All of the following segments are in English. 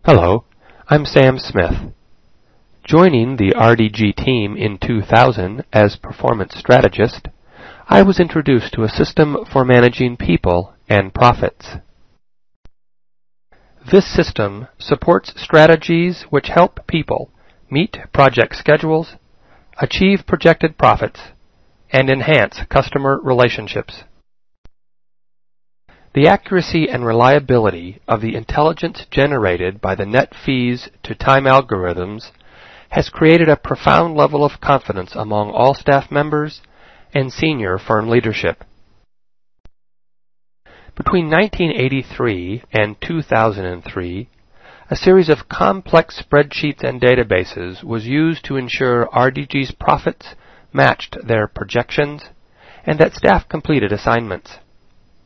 Hello, I'm Sam Smith. Joining the RDG team in 2000 as performance strategist, I was introduced to a system for managing people and profits. This system supports strategies which help people meet project schedules, achieve projected profits, and enhance customer relationships. The accuracy and reliability of the intelligence generated by the net fees to time algorithms has created a profound level of confidence among all staff members and senior firm leadership. Between 1983 and 2003, a series of complex spreadsheets and databases was used to ensure RDG's profits matched their projections and that staff completed assignments.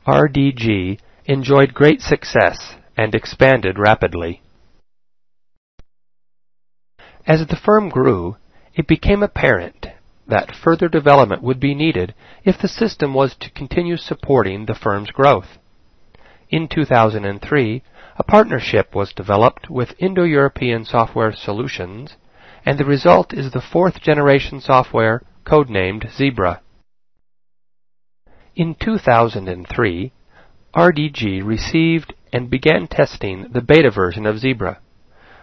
RDG enjoyed great success and expanded rapidly. As the firm grew, it became apparent that further development would be needed if the system was to continue supporting the firm's growth. In 2003, a partnership was developed with Indo-European Software Solutions, and the result is the fourth-generation software codenamed Zebra. In 2003, RDG received and began testing the beta version of Zebra,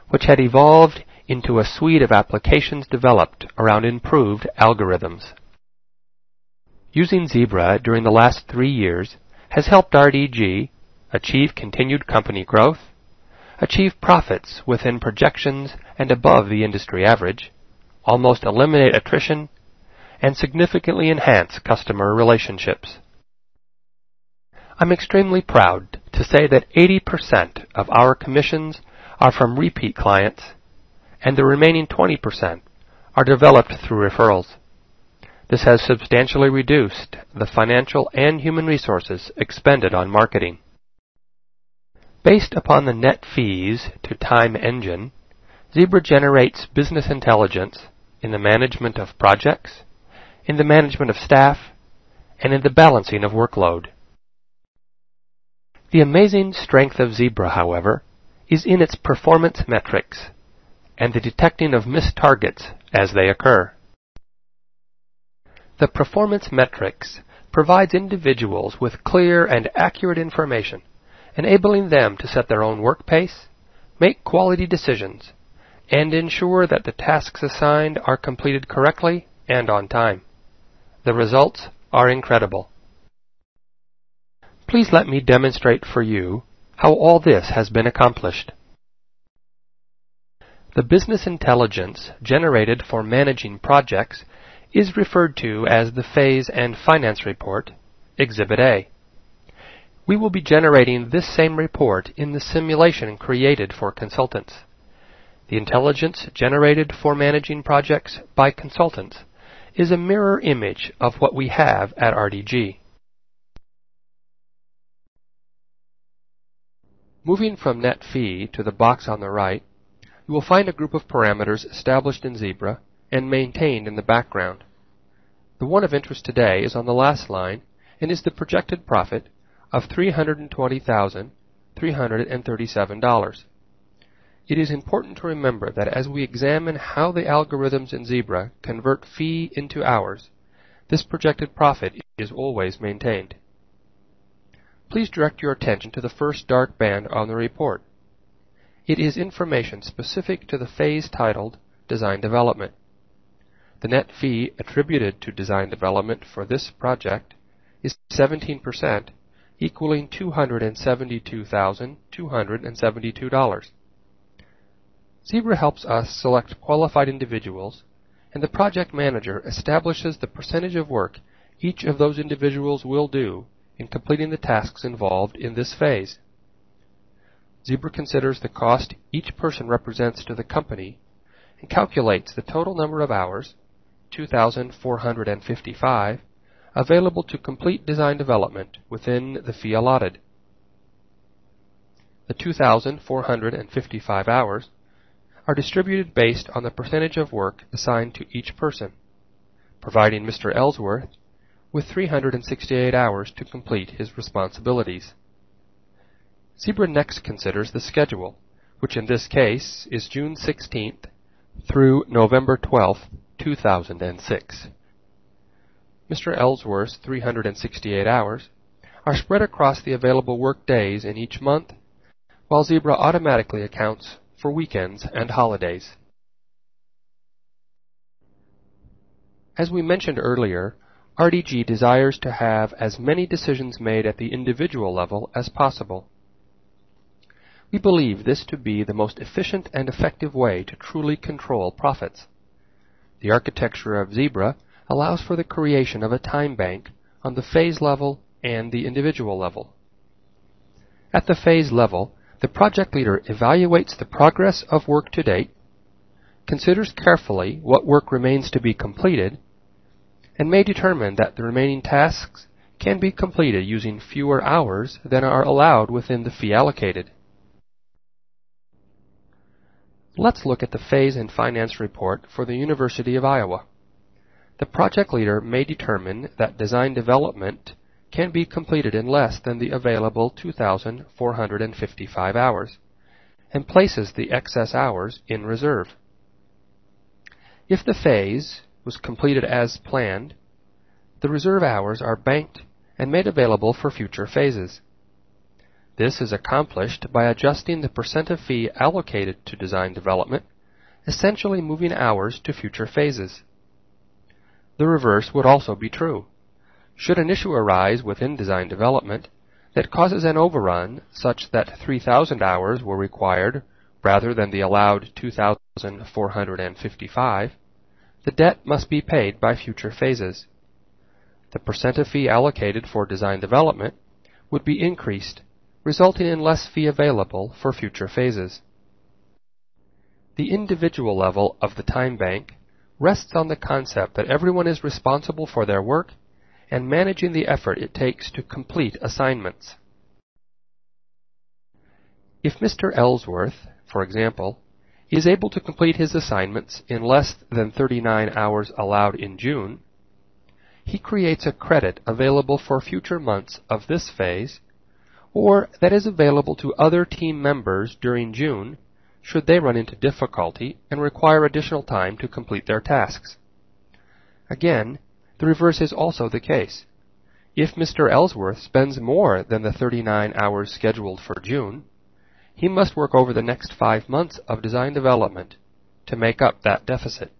which had evolved into a suite of applications developed around improved algorithms. Using Zebra during the last 3 years has helped RDG achieve continued company growth, achieve profits within projections and above the industry average, almost eliminate attrition, and significantly enhance customer relationships. I'm extremely proud to say that 80% of our commissions are from repeat clients, and the remaining 20% are developed through referrals. This has substantially reduced the financial and human resources expended on marketing. Based upon the net fees to time engine, Zebra generates business intelligence in the management of projects, in the management of staff, and in the balancing of workload. The amazing strength of Zebra, however, is in its performance metrics and the detecting of missed targets as they occur. The performance metrics provides individuals with clear and accurate information, enabling them to set their own work pace, make quality decisions, and ensure that the tasks assigned are completed correctly and on time. The results are incredible. Please let me demonstrate for you how all this has been accomplished. The business intelligence generated for managing projects is referred to as the Phase and Finance Report, Exhibit A. We will be generating this same report in the simulation created for consultants. The intelligence generated for managing projects by consultants is a mirror image of what we have at RDG. Moving from net fee to the box on the right, you will find a group of parameters established in Zebra and maintained in the background. The one of interest today is on the last line and is the projected profit of $320,337. It is important to remember that as we examine how the algorithms in Zebra convert fee into hours, this projected profit is always maintained. Please direct your attention to the first dark band on the report. It is information specific to the phase titled Design Development. The net fee attributed to design development for this project is 17%, equaling $272,272. Zebra helps us select qualified individuals, and the project manager establishes the percentage of work each of those individuals will do in completing the tasks involved in this phase. Zebra considers the cost each person represents to the company and calculates the total number of hours, 2,455, available to complete design development within the fee allotted. The 2,455 hours are distributed based on the percentage of work assigned to each person, providing Mr. Ellsworth with 368 hours to complete his responsibilities. Zebra next considers the schedule, which in this case is June 16th through November 12th, 2006. Mr. Ellsworth's 368 hours are spread across the available work days in each month, while Zebra automatically accounts for weekends and holidays. As we mentioned earlier, RDG desires to have as many decisions made at the individual level as possible. We believe this to be the most efficient and effective way to truly control profits. The architecture of Zebra allows for the creation of a time bank on the phase level and the individual level. At the phase level, the project leader evaluates the progress of work to date, considers carefully what work remains to be completed, and may determine that the remaining tasks can be completed using fewer hours than are allowed within the fee allocated. Let's look at the phase and finance report for the University of Iowa. The project leader may determine that design development can be completed in less than the available 2,455 hours, and places the excess hours in reserve. If the phase was completed as planned, the reserve hours are banked and made available for future phases. This is accomplished by adjusting the percent of fee allocated to design development, essentially moving hours to future phases. The reverse would also be true. Should an issue arise within design development that causes an overrun such that 3,000 hours were required rather than the allowed 2,455, the debt must be paid by future phases. The percent of fee allocated for design development would be increased, resulting in less fee available for future phases. The individual level of the time bank rests on the concept that everyone is responsible for their work and managing the effort it takes to complete assignments. If Mr. Ellsworth, for example, is able to complete his assignments in less than 39 hours allowed in June, he creates a credit available for future months of this phase, or that is available to other team members during June should they run into difficulty and require additional time to complete their tasks. Again, the reverse is also the case. If Mr. Ellsworth spends more than the 39 hours scheduled for June, he must work over the next 5 months of design development to make up that deficit.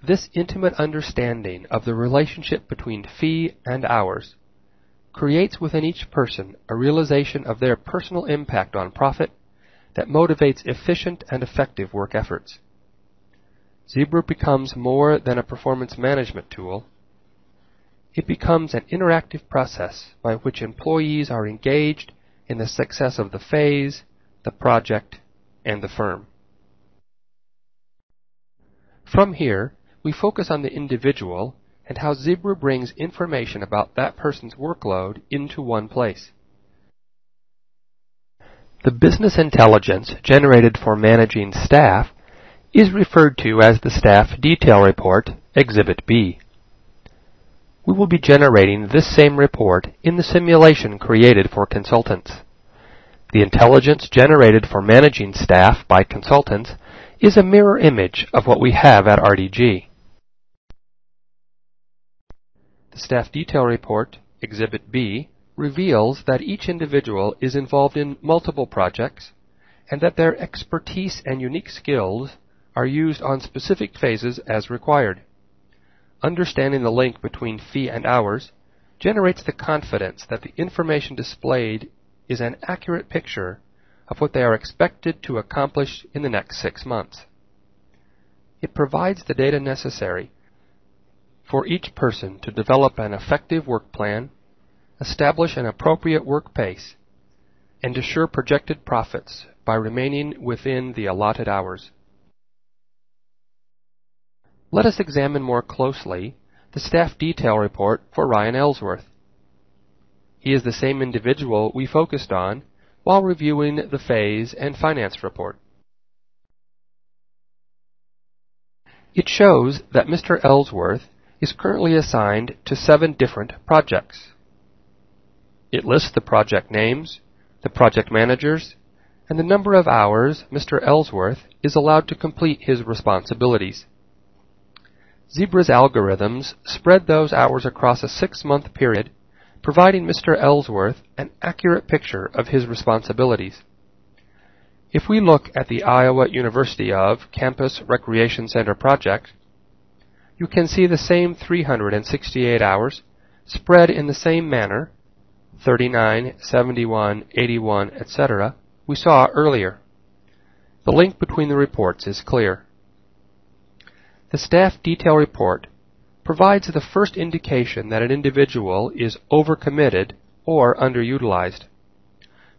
This intimate understanding of the relationship between fee and hours creates within each person a realization of their personal impact on profit that motivates efficient and effective work efforts. Zebra becomes more than a performance management tool. It becomes an interactive process by which employees are engaged in the success of the phase, the project, and the firm. From here, we focus on the individual and how Zebra brings information about that person's workload into one place. The business intelligence generated for managing staff is referred to as the Staff Detail Report, Exhibit B. We will be generating this same report in the simulation created for consultants. The intelligence generated for managing staff by consultants is a mirror image of what we have at RDG. The Staff Detail Report, Exhibit B, reveals that each individual is involved in multiple projects and that their expertise and unique skills are used on specific phases as required. Understanding the link between fee and hours generates the confidence that the information displayed is an accurate picture of what they are expected to accomplish in the next 6 months. It provides the data necessary for each person to develop an effective work plan, establish an appropriate work pace, and assure projected profits by remaining within the allotted hours. Let us examine more closely the Staff Detail Report for Ryan Ellsworth. He is the same individual we focused on while reviewing the Phase and Finance Report. It shows that Mr. Ellsworth is currently assigned to 7 different projects. It lists the project names, the project managers, and the number of hours Mr. Ellsworth is allowed to complete his responsibilities. Zebra's algorithms spread those hours across a 6-month period, providing Mr. Ellsworth an accurate picture of his responsibilities. If we look at the Iowa University of Campus Recreation Center project, you can see the same 368 hours spread in the same manner, 39, 71, 81, etc., we saw earlier. The link between the reports is clear. The staff detail report provides the first indication that an individual is overcommitted or underutilized.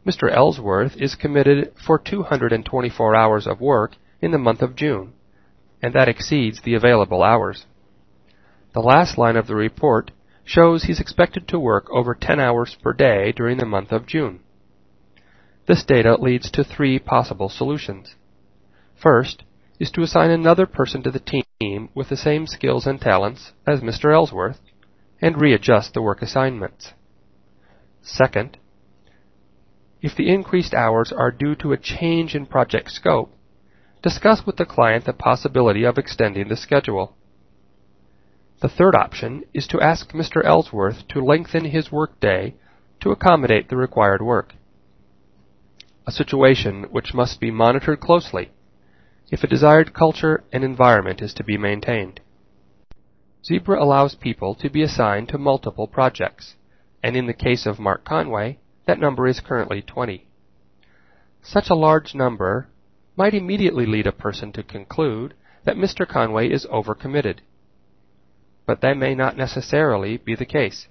Mr. Ellsworth is committed for 224 hours of work in the month of June, and that exceeds the available hours. The last line of the report shows he's expected to work over 10 hours per day during the month of June. This data leads to 3 possible solutions. First is to assign another person to the team with the same skills and talents as Mr. Ellsworth and readjust the work assignments. Second, if the increased hours are due to a change in project scope, discuss with the client the possibility of extending the schedule. The third option is to ask Mr. Ellsworth to lengthen his workday to accommodate the required work, a situation which must be monitored closely if a desired culture and environment is to be maintained. Zebra allows people to be assigned to multiple projects, and in the case of Mark Conway, that number is currently 20. Such a large number might immediately lead a person to conclude that Mr. Conway is overcommitted. But that may not necessarily be the case.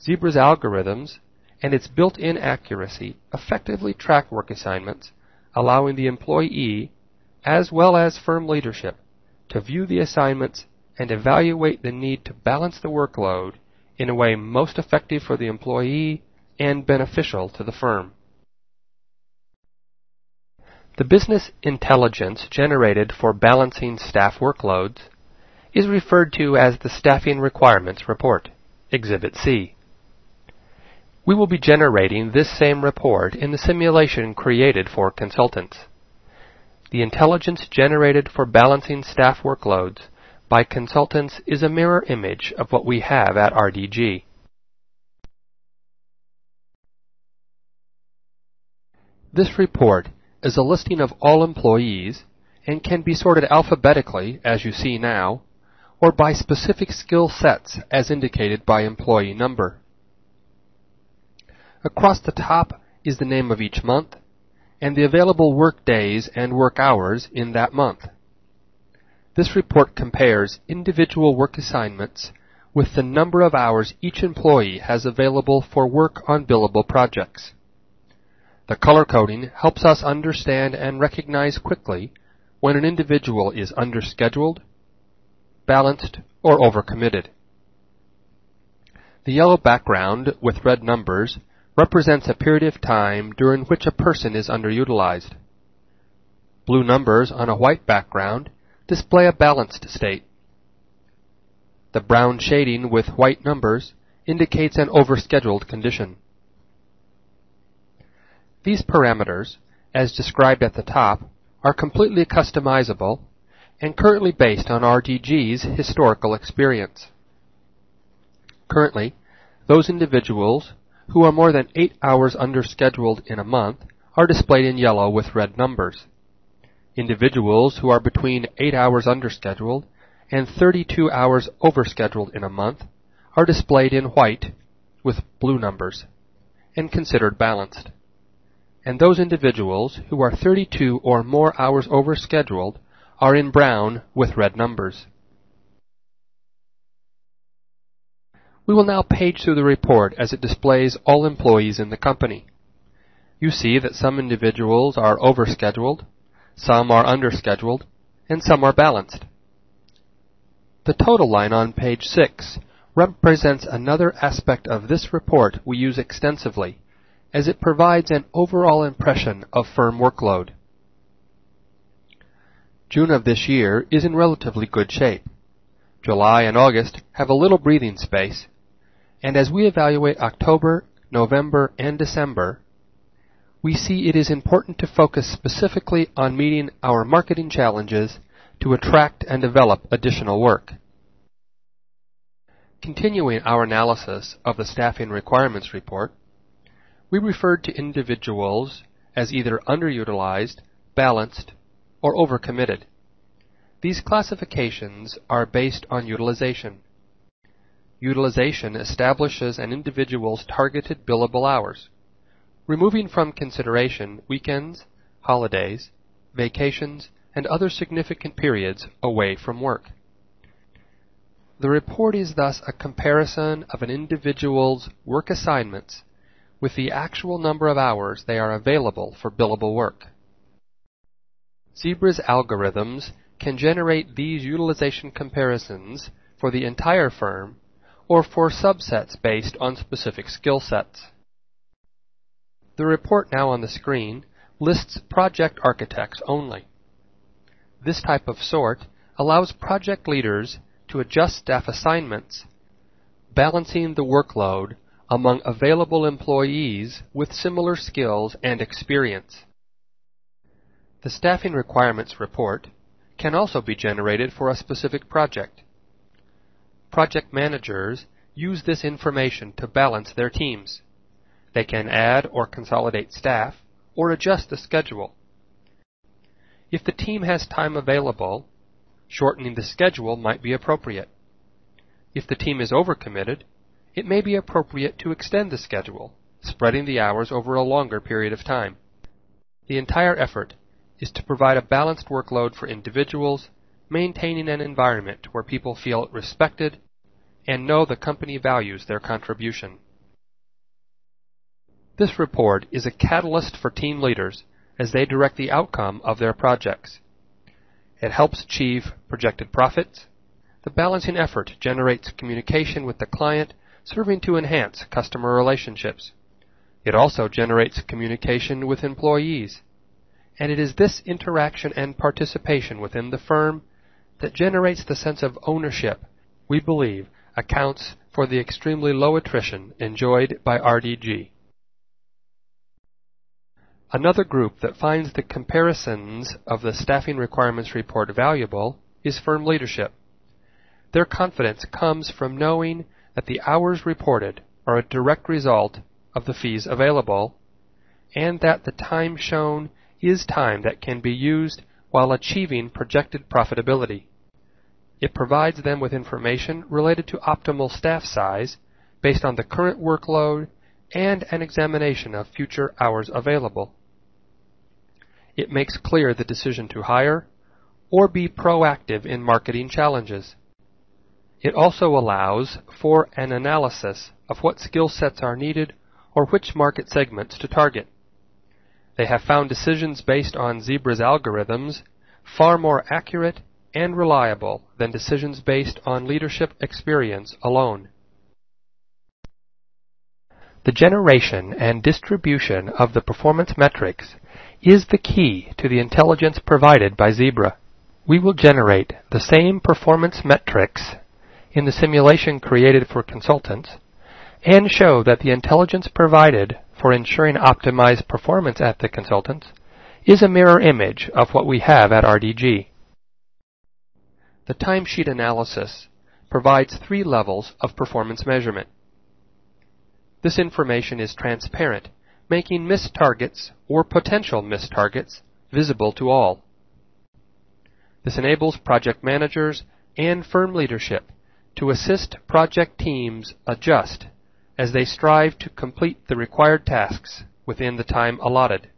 Zebra's algorithms and its built-in accuracy effectively track work assignments, allowing the employee, as well as firm leadership, to view the assignments and evaluate the need to balance the workload in a way most effective for the employee and beneficial to the firm. The business intelligence generated for balancing staff workloads is referred to as the Staffing Requirements Report, Exhibit C. We will be generating this same report in the simulation created for consultants. The intelligence generated for balancing staff workloads by consultants is a mirror image of what we have at RDG. This report is a listing of all employees and can be sorted alphabetically, as you see now, or by specific skill sets as indicated by employee number. Across the top is the name of each month and the available work days and work hours in that month. This report compares individual work assignments with the number of hours each employee has available for work on billable projects. The color coding helps us understand and recognize quickly when an individual is underscheduled, balanced, or overcommitted. The yellow background with red numbers represents a period of time during which a person is underutilized. Blue numbers on a white background display a balanced state. The brown shading with white numbers indicates an overscheduled condition. These parameters, as described at the top, are completely customizable and currently based on RDG's historical experience. Currently, those individuals who are more than 8 hours underscheduled in a month are displayed in yellow with red numbers. Individuals who are between 8 hours underscheduled and 32 hours overscheduled in a month are displayed in white with blue numbers and considered balanced. And those individuals who are 32 or more hours overscheduled are in brown with red numbers. We will now page through the report as it displays all employees in the company. You see that some individuals are overscheduled, some are underscheduled, and some are balanced. The total line on page 6 represents another aspect of this report we use extensively, as it provides an overall impression of firm workload. June of this year is in relatively good shape. July and August have a little breathing space, and as we evaluate October, November, and December, we see it is important to focus specifically on meeting our marketing challenges to attract and develop additional work. Continuing our analysis of the Staffing Requirements Report, we referred to individuals as either underutilized, balanced, or overcommitted. These classifications are based on utilization. Utilization establishes an individual's targeted billable hours, removing from consideration weekends, holidays, vacations, and other significant periods away from work. The report is thus a comparison of an individual's work assignments with the actual number of hours they are available for billable work. Zebra's algorithms can generate these utilization comparisons for the entire firm or for subsets based on specific skill sets. The report now on the screen lists project architects only. This type of sort allows project leaders to adjust staff assignments, balancing the workload among available employees with similar skills and experience. The Staffing Requirements Report can also be generated for a specific project. Project managers use this information to balance their teams. They can add or consolidate staff or adjust the schedule. If the team has time available, shortening the schedule might be appropriate. If the team is overcommitted, it may be appropriate to extend the schedule, spreading the hours over a longer period of time. The entire effort is to provide a balanced workload for individuals, maintaining an environment where people feel respected and know the company values their contribution. This report is a catalyst for team leaders as they direct the outcome of their projects. It helps achieve projected profits. The balancing effort generates communication with the client, serving to enhance customer relationships. It also generates communication with employees. And it is this interaction and participation within the firm that generates the sense of ownership we believe accounts for the extremely low attrition enjoyed by RDG. Another group that finds the comparisons of the Staffing Requirements Report valuable is firm leadership. Their confidence comes from knowing that the hours reported are a direct result of the fees available, and that the time shown is time that can be used while achieving projected profitability. It provides them with information related to optimal staff size based on the current workload and an examination of future hours available. It makes clear the decision to hire or be proactive in marketing challenges. It also allows for an analysis of what skill sets are needed or which market segments to target. They have found decisions based on Zebra's algorithms far more accurate and reliable than decisions based on leadership experience alone. The generation and distribution of the performance metrics is the key to the intelligence provided by Zebra. We will generate the same performance metrics in the simulation created for consultants and show that the intelligence provided for ensuring optimized performance at the consultants is a mirror image of what we have at RDG. The timesheet analysis provides 3 levels of performance measurement. This information is transparent, making missed targets or potential missed targets visible to all. This enables project managers and firm leadership to assist project teams adjust as they strive to complete the required tasks within the time allotted.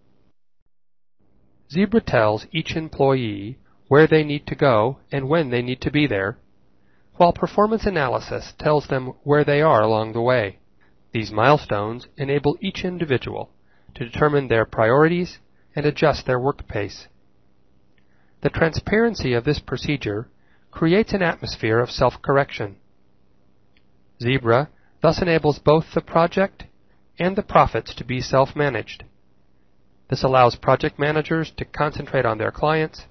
Zebra tells each employee where they need to go and when they need to be there, while performance analysis tells them where they are along the way. These milestones enable each individual to determine their priorities and adjust their work pace. The transparency of this procedure creates an atmosphere of self-correction. Zebra thus enables both the project and the profits to be self-managed. This allows project managers to concentrate on their clients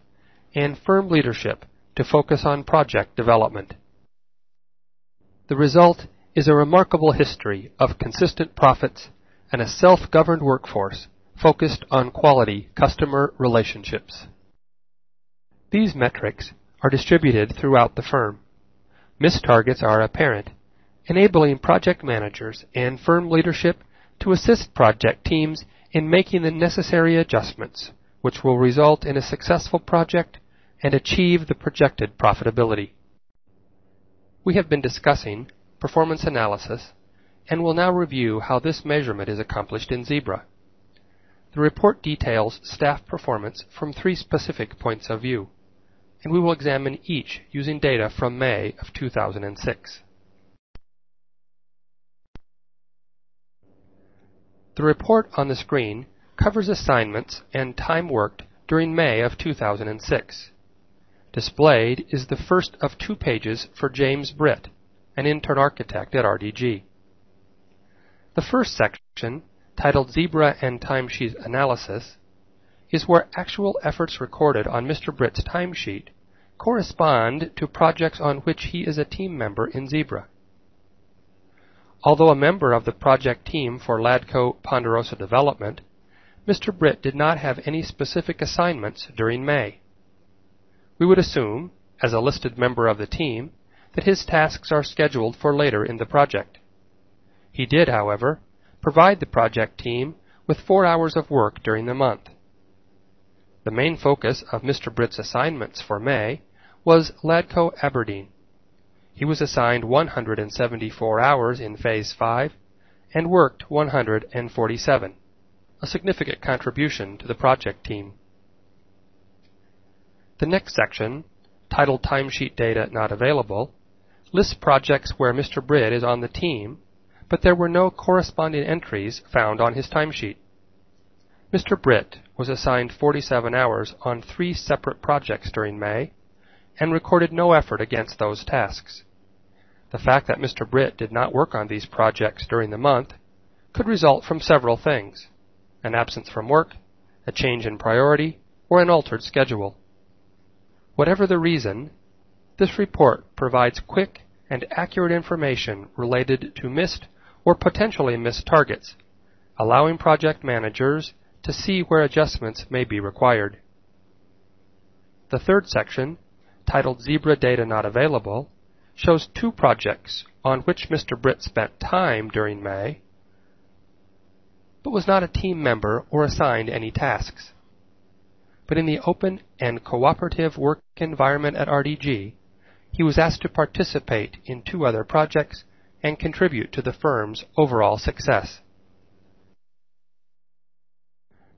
and firm leadership to focus on project development. The result is a remarkable history of consistent profits and a self-governed workforce focused on quality customer relationships. These metrics are distributed throughout the firm. Missed targets are apparent, enabling project managers and firm leadership to assist project teams in making the necessary adjustments, which will result in a successful project and achieve the projected profitability. We have been discussing performance analysis and will now review how this measurement is accomplished in Zebra. The report details staff performance from 3 specific points of view, and we will examine each using data from May of 2006. The report on the screen covers assignments and time worked during May of 2006. Displayed is the first of 2 pages for James Britt, an intern architect at RDG. The first section, titled Zebra and Timesheet Analysis, is where actual efforts recorded on Mr. Britt's timesheet correspond to projects on which he is a team member in Zebra. Although a member of the project team for LADCO Ponderosa Development, Mr. Britt did not have any specific assignments during May. We would assume, as a listed member of the team, that his tasks are scheduled for later in the project. He did, however, provide the project team with 4 hours of work during the month. The main focus of Mr. Britt's assignments for May was LADCO Aberdeen. He was assigned 174 hours in Phase 5 and worked 147, a significant contribution to the project team. The next section, titled Timesheet Data Not Available, lists projects where Mr. Britt is on the team, but there were no corresponding entries found on his timesheet. Mr. Britt was assigned 47 hours on 3 separate projects during May and recorded no effort against those tasks. The fact that Mr. Britt did not work on these projects during the month could result from several things: an absence from work, a change in priority, or an altered schedule. Whatever the reason, this report provides quick and accurate information related to missed or potentially missed targets, allowing project managers to see where adjustments may be required. The third section, titled Zebra Data Not Available, shows 2 projects on which Mr. Britt spent time during May, but was not a team member or assigned any tasks. But in the open and cooperative work environment at RDG, he was asked to participate in 2 other projects and contribute to the firm's overall success.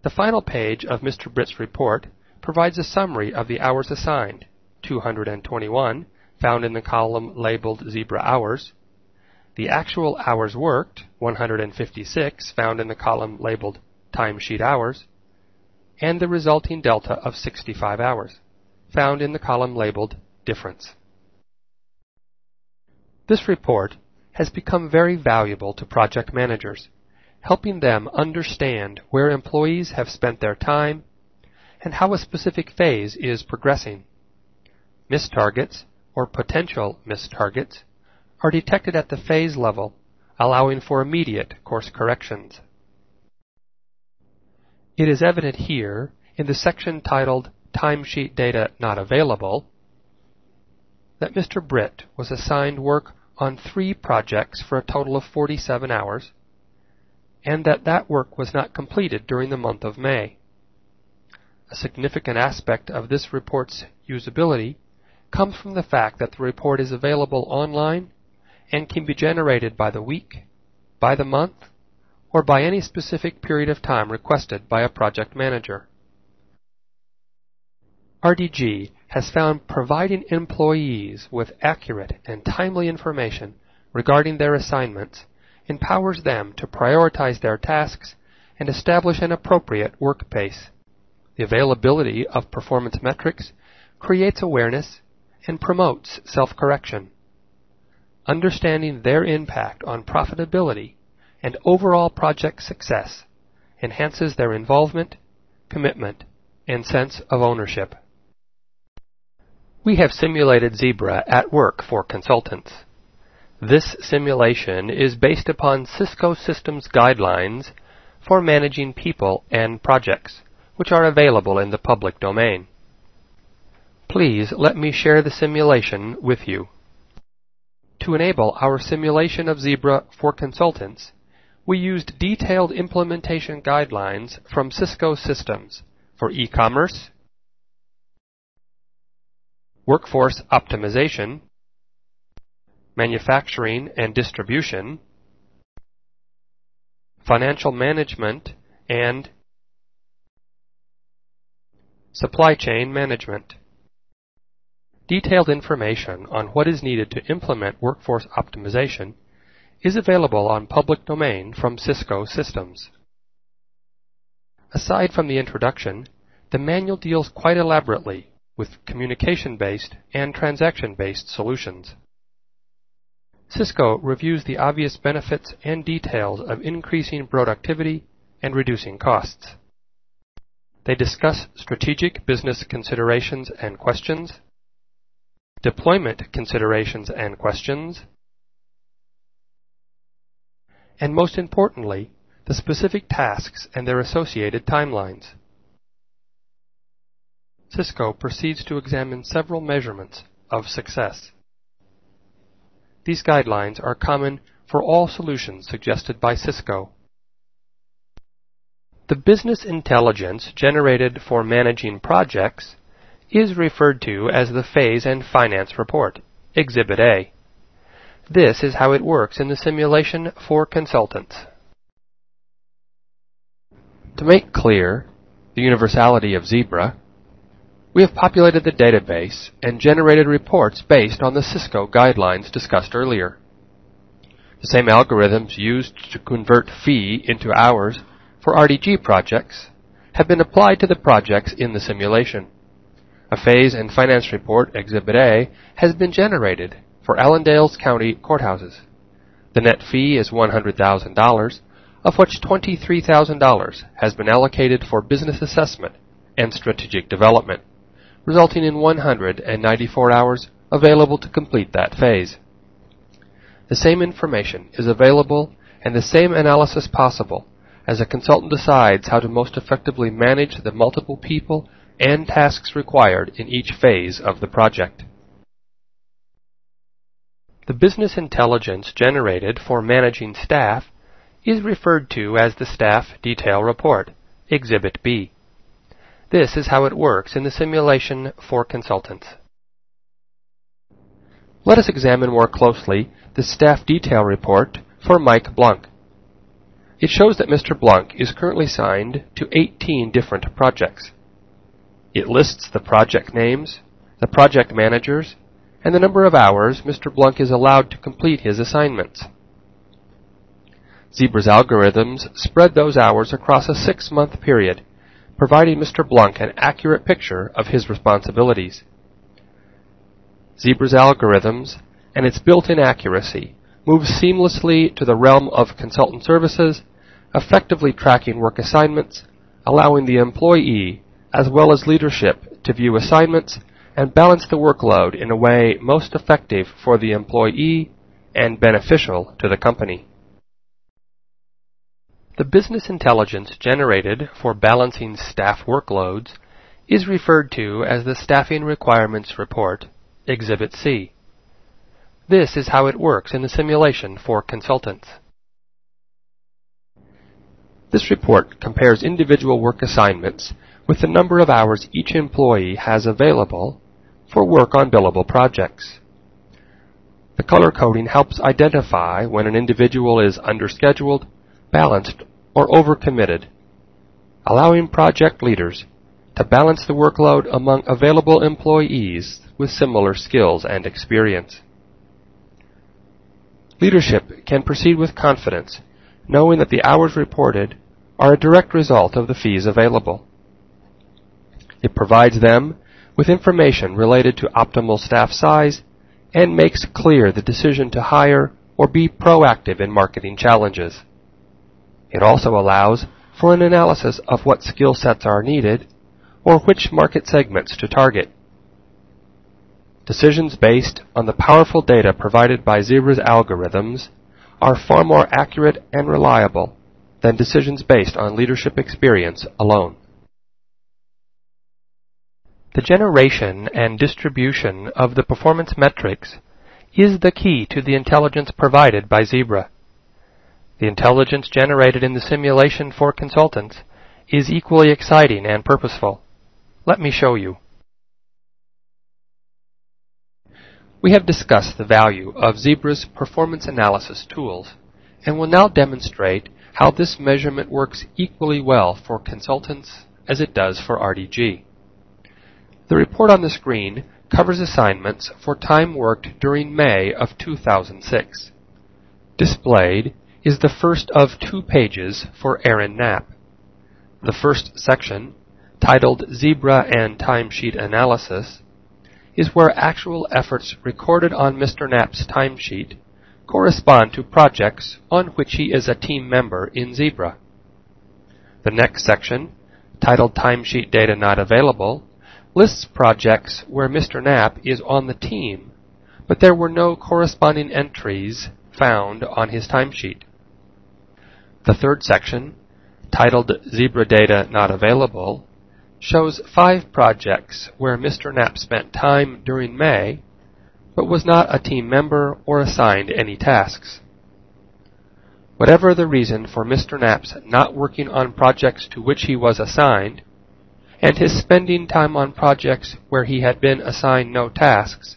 The final page of Mr. Britt's report provides a summary of the hours assigned, 221, found in the column labeled Zebra Hours, the actual hours worked, 156, found in the column labeled Timesheet Hours, and the resulting delta of 65 hours, found in the column labeled Difference. This report has become very valuable to project managers, helping them understand where employees have spent their time and how a specific phase is progressing. Missed targets, or potential missed targets, are detected at the phase level, allowing for immediate course corrections. It is evident here in the section titled Timesheet Data Not Available that Mr. Britt was assigned work on 3 projects for a total of 47 hours, and that work was not completed during the month of May. A significant aspect of this report's usability comes from the fact that the report is available online and can be generated by the week, by the month, or by any specific period of time requested by a project manager. RDG has found providing employees with accurate and timely information regarding their assignments empowers them to prioritize their tasks and establish an appropriate work pace. The availability of performance metrics creates awareness and promotes self-correction. Understanding their impact on profitability and overall project success enhances their involvement, commitment, and sense of ownership. We have simulated Zebra at work for consultants. This simulation is based upon Cisco Systems guidelines for managing people and projects, which are available in the public domain. Please let me share the simulation with you. To enable our simulation of Zebra for consultants, we used detailed implementation guidelines from Cisco Systems for e-commerce, workforce optimization, manufacturing and distribution, financial management, and supply chain management. Detailed information on what is needed to implement workforce optimization is available on public domain from Cisco Systems. Aside from the introduction, the manual deals quite elaborately with communication-based and transaction-based solutions. Cisco reviews the obvious benefits and details of increasing productivity and reducing costs. They discuss strategic business considerations and questions, deployment considerations and questions, and most importantly, the specific tasks and their associated timelines. Cisco proceeds to examine several measurements of success. These guidelines are common for all solutions suggested by Cisco. The business intelligence generated for managing projects is referred to as the Phase and Finance Report, Exhibit A. This is how it works in the simulation for consultants. To make clear the universality of Zebra, we have populated the database and generated reports based on the Cisco guidelines discussed earlier. The same algorithms used to convert fee into hours for RDG projects have been applied to the projects in the simulation. A Phase and Finance Report, Exhibit A, has been generated for Allendale County courthouses. The net fee is $100,000, of which $23,000 has been allocated for business assessment and strategic development, resulting in 194 hours available to complete that phase. The same information is available and the same analysis possible as a consultant decides how to most effectively manage the multiple people and tasks required in each phase of the project. The business intelligence generated for managing staff is referred to as the Staff Detail Report, Exhibit B. This is how it works in the simulation for consultants. Let us examine more closely the Staff Detail Report for Mike Blanc. It shows that Mr. Blanc is currently signed to 18 different projects. It lists the project names, the project managers, and the number of hours Mr. Blanc is allowed to complete his assignments. Zebra's algorithms spread those hours across a 6-month period, providing Mr. Blanc an accurate picture of his responsibilities. Zebra's algorithms and its built-in accuracy move seamlessly to the realm of consultant services, effectively tracking work assignments, allowing the employee as well as leadership to view assignments and balance the workload in a way most effective for the employee and beneficial to the company. The business intelligence generated for balancing staff workloads is referred to as the Staffing Requirements Report, Exhibit C. This is how it works in the simulation for consultants. This report compares individual work assignments with the number of hours each employee has available for work on billable projects. The color coding helps identify when an individual is underscheduled, balanced, or overcommitted, allowing project leaders to balance the workload among available employees with similar skills and experience. Leadership can proceed with confidence, knowing that the hours reported are a direct result of the fees available. It provides them with information related to optimal staff size and makes clear the decision to hire or be proactive in marketing challenges. It also allows for an analysis of what skill sets are needed or which market segments to target. Decisions based on the powerful data provided by Zebra's algorithms are far more accurate and reliable than decisions based on leadership experience alone. The generation and distribution of the performance metrics is the key to the intelligence provided by Zebra. The intelligence generated in the simulation for consultants is equally exciting and purposeful. Let me show you. We have discussed the value of Zebra's performance analysis tools and will now demonstrate how this measurement works equally well for consultants as it does for RDG. The report on the screen covers assignments for time worked during May of 2006. Displayed is the first of 2 pages for Aaron Knapp. The first section, titled Zebra and Timesheet Analysis, is where actual efforts recorded on Mr. Knapp's timesheet correspond to projects on which he is a team member in Zebra. The next section, titled Timesheet Data Not Available, lists projects where Mr. Knapp is on the team, but there were no corresponding entries found on his timesheet. The third section, titled Zebra Data Not Available, shows 5 projects where Mr. Knapp spent time during May, but was not a team member or assigned any tasks. Whatever the reason for Mr. Knapp's not working on projects to which he was assigned, and his spending time on projects where he had been assigned no tasks,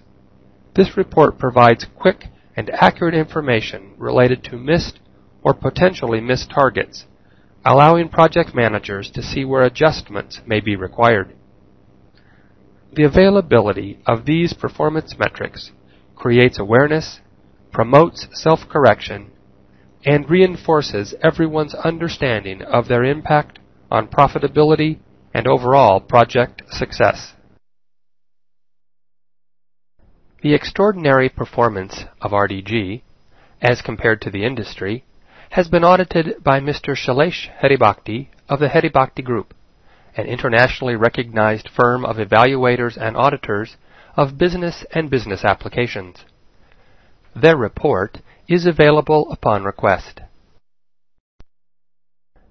this report provides quick and accurate information related to missed or potentially missed targets, allowing project managers to see where adjustments may be required. The availability of these performance metrics creates awareness, promotes self-correction, and reinforces everyone's understanding of their impact on profitability and overall project success. The extraordinary performance of RDG, as compared to the industry, has been audited by Mr. Shailesh Haribhakti of the Haribhakti Group, an internationally recognized firm of evaluators and auditors of business and business applications. Their report is available upon request.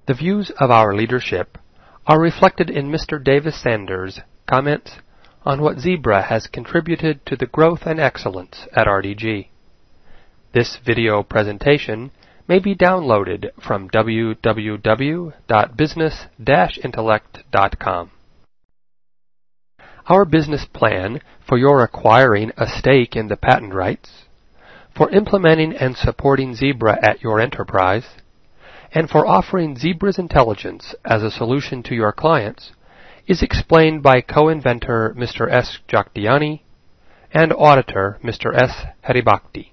The views of our leadership are reflected in Mr. Davis Sanders' comments on what Zebra has contributed to the growth and excellence at RDG. This video presentation may be downloaded from www.business-intellect.com. Our business plan for your acquiring a stake in the patent rights, for implementing and supporting Zebra at your enterprise, and for offering Zebra's intelligence as a solution to your clients is explained by co-inventor Mr. S. Jagdiani and auditor Mr. S. Haribhakti.